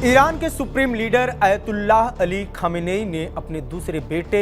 Iran के supreme leader Ayatollah Ali Khamenei ने अपने दूसरे बेटे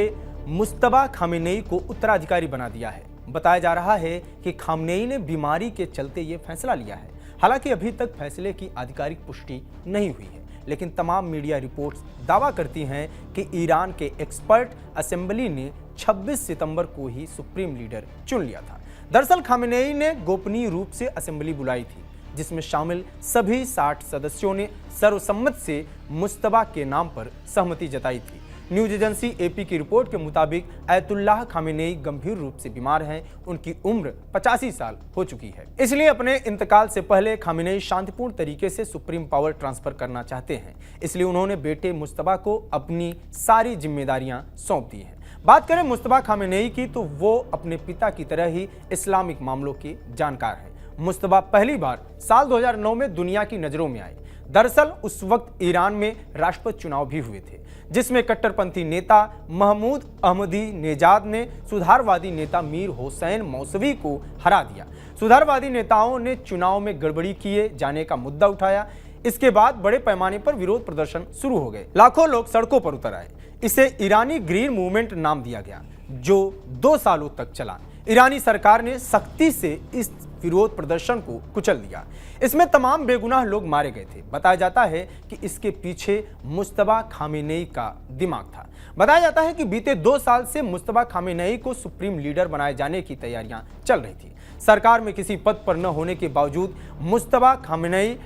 मुज्तबा खामेनेई को उत्तराधिकारी बना दिया है। बताया जा रहा है कि खामेनेई ने बीमारी के चलते ये फैसला लिया है। हालांकि अभी तक फैसले की आधिकारिक पुष्टि नहीं हुई है, लेकिन तमाम मीडिया रिपोर्ट्स दावा करती हैं कि ईरान के एक्सपर्ट असेंबली ने 26 सितंबर को ही सुप्रीम लीडर चुन लिया था। दरअसल खामेनेई ने गोपनीय रूप से असेंबली बुलाई थी, जिसमें शामिल सभी 60 सदस्यों ने सर्वसम्मत से मुज्तबा के नाम पर सहमति जताई थी। न्यूज एजेंसी एपी की रिपोर्ट के मुताबिक अयतुल्लाह खामेनेई गंभीर रूप से बीमार हैं। उनकी उम्र 85 साल हो चुकी है, इसलिए अपने इंतकाल से पहले खामेनेई शांतिपूर्ण तरीके से सुप्रीम पावर ट्रांसफर करना चाहते हैं। इसलिए उन्होंने बेटे मुज्तबा को अपनी सारी जिम्मेदारियां सौंप दी हैं। बात करें मुज्तबा खामेनेई की, तो वो अपने पिता की तरह ही इस्लामिक मामलों के जानकार हैं। मुज्तबा पहली बार साल 2009 में दुनिया की नजरों में आए। दरअसल उस वक्त ईरान में राष्ट्रपति चुनाव भी हुए थे, जिसमें कट्टरपंथी नेता महमूद अहमदीनेजाद ने सुधारवादी नेता मीर हुसैन मौसवी को हरा दिया। सुधारवादी नेताओं ने चुनाव में गड़बड़ी किए जाने का मुद्दा उठाया। इसके बाद बड़े पैमाने पर विरोध प्रदर्शन शुरू हो गए। लाखों लोग सड़कों पर उतर आए। इसे ईरानी ग्रीन मूवमेंट नाम दिया गया, जो 2 सालों तक चला। ईरानी सरकार ने सख्ती से इस विरोध प्रदर्शन को कुचल दिया। इसमें तमाम बेगुनाह लोग मारे गए थे। बताया जाता है कि इसके पीछे मुज्तबा खामेनेई का दिमाग था। बताया जाता है कि बीते 2 साल से मुज्तबा खामेनेई को सुप्रीम लीडर बनाए जाने की तैयारियां चल रही थी। सरकार में किसी पद पर न होने के बावजूद मुज्तबा खामेनेई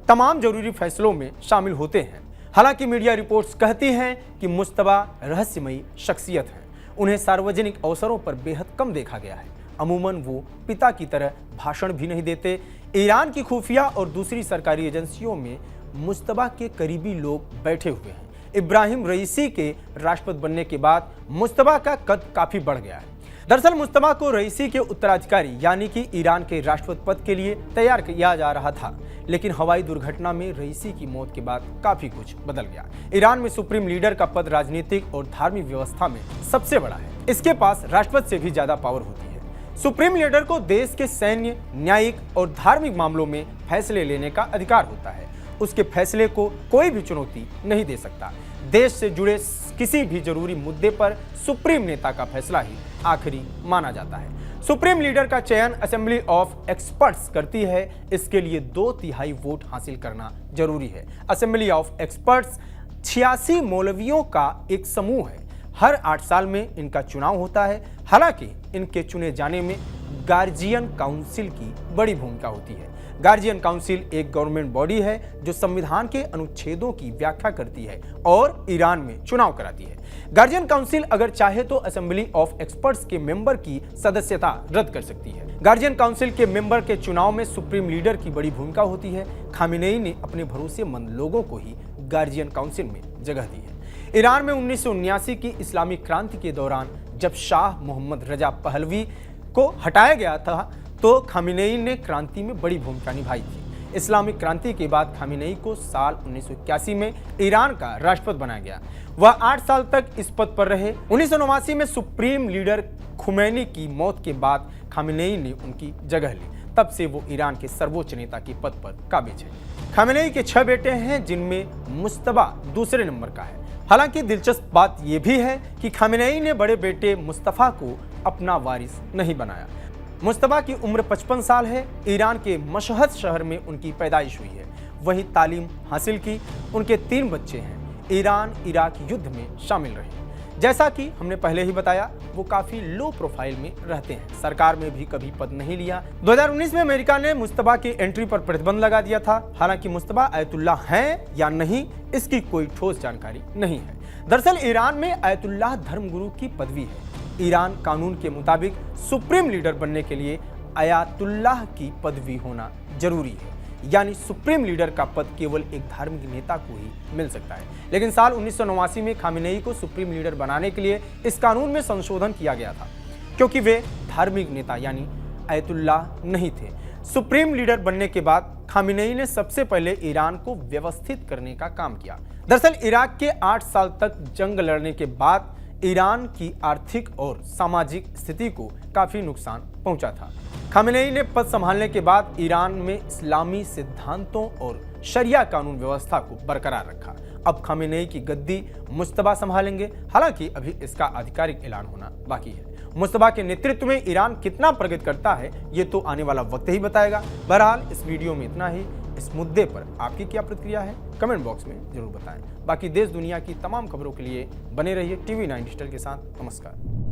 तमाम जरूरी फैसलों में शामिल होते हैं। हालांकि मीडिया रिपोर्ट्स कहती हैं कि मुज्तबा रहस्यमयी शख्सियत है। उन्हें सार्वजनिक अवसरों पर बेहद कम देखा गया है। अमूमन वो पिता की तरह भाषण भी नहीं देते। ईरान की खुफिया और दूसरी सरकारी एजेंसियों में मुज्तबा के करीबी लोग बैठे हुए हैं। इब्राहिम रईसी के राष्ट्रपति बनने के बाद मुज्तबा का कद काफी बढ़ गया है। दरअसल मुज्तबा को रईसी के उत्तराधिकारी यानी कि ईरान के राष्ट्रपति पद के लिए तैयार किया जा रहा था, लेकिन हवाई दुर्घटना में रईसी की मौत के बाद काफी कुछ बदल गया। ईरान में सुप्रीम लीडर का पद राजनीतिक और धार्मिक व्यवस्था में सबसे बड़ा है। इसके पास राष्ट्रपति से भी ज्यादा पावर होती है। सुप्रीम लीडर को देश के सैन्य, न्यायिक और धार्मिक मामलों में फैसले लेने का अधिकार होता है। उसके फैसले को कोई भी चुनौती नहीं दे सकता। देश से जुड़े किसी भी जरूरी मुद्दे पर सुप्रीम नेता का फैसला ही आखिरी माना जाता है। सुप्रीम लीडर का चयन असेंबली ऑफ एक्सपर्ट्स करती है। इसके लिए 2/3 वोट हासिल करना जरूरी है। असेंबली ऑफ एक्सपर्ट्स 86 मौलवियों का एक समूह है। हर 8 साल में इनका चुनाव होता है। हालांकि इनके चुने जाने में गार्जियन काउंसिल की बड़ी भूमिका होती है। गार्जियन काउंसिल एक गवर्नमेंट बॉडी है जो संविधान के अनुच्छेदों की व्याख्या करती है और ईरान में चुनाव कराती है। गार्जियन काउंसिल अगर चाहे तो असेंबली ऑफ एक्सपर्ट्स के मेंबर की सदस्यता रद्द कर सकती है। गार्जियन काउंसिल के मेंबर के चुनाव में सुप्रीम लीडर की बड़ी भूमिका होती है। खामेनेई ने अपने भरोसेमंद लोगों को ही गार्जियन काउंसिल में जगह दी है। ईरान में 1979 की इस्लामिक क्रांति के दौरान जब शाह मोहम्मद रजा पहलवी को हटाया गया था, तो खामेनेई ने क्रांति में बड़ी भूमिका निभाई थी। इस्लामिक क्रांति के बाद खामेनेई को साल 1981 में ईरान का राष्ट्रपति बनाया गया। वह 8 साल तक इस पद पर रहे। 1989 में सुप्रीम लीडर खुमैनी की मौत के बाद खामेनेई ने उनकी जगह ली। तब से वो ईरान के सर्वोच्च नेता के पद पर काबिज है। खामेनेई के 6 बेटे हैं, जिनमें मुज्तबा दूसरे नंबर का है। हालांकि दिलचस्प बात यह भी है कि खामेनेई ने बड़े बेटे मुस्तफा को अपना वारिस नहीं बनाया। मुज्तबा की उम्र 55 साल है। ईरान के मशहद शहर में उनकी पैदाइश हुई है। वही तालीम हासिल की। उनके 3 बच्चे हैं। ईरान इराक युद्ध में शामिल रहे। जैसा कि हमने पहले ही बताया, वो काफी लो प्रोफाइल में रहते हैं। सरकार में भी कभी पद नहीं लिया। 2019 में अमेरिका ने मुज्तबा की एंट्री पर प्रतिबंध लगा दिया था। हालांकि मुज्तबा अयतुल्लाह हैं या नहीं, इसकी कोई ठोस जानकारी नहीं है। दरअसल ईरान में अयतुल्लाह धर्मगुरु की पदवी है। ईरान कानून के मुताबिक सुप्रीम लीडर बनने के लिए अयतुल्लाह की पदवी होना जरूरी है, यानी सुप्रीम लीडर का पद केवल एक धार्मिक नेता को ही मिल सकता है। लेकिन साल 1989 में खामेनेई को सुप्रीम लीडर बनाने के लिए इस कानून में संशोधन किया गया था, क्योंकि वे धार्मिक नेता यानी अयतुल्लाह नहीं थे। सुप्रीम लीडर बनने के बाद खामेनेई ने सबसे पहले ईरान को व्यवस्थित करने का काम किया। दरअसल इराक के 8 साल तक जंग लड़ने के बाद ईरान की आर्थिक और सामाजिक स्थिति को काफी नुकसान पहुंचा था। खामेनेई ने पद संभालने के बाद ईरान में इस्लामी सिद्धांतों और शरिया कानून व्यवस्था को बरकरार रखा। अब खामेनेई की गद्दी मुस्तबा संभालेंगे, हालांकि अभी इसका आधिकारिक ऐलान होना बाकी है। मुस्तबा के नेतृत्व में ईरान कितना प्रगति करता है ये तो आने वाला वक्त ही बताएगा। बहरहाल इस वीडियो में इतना ही। इस मुद्दे पर आपकी क्या प्रतिक्रिया है कमेंट बॉक्स में जरूर बताएं। बाकी देश दुनिया की तमाम खबरों के लिए बने रहिए TV9 डिजिटल के साथ। नमस्कार।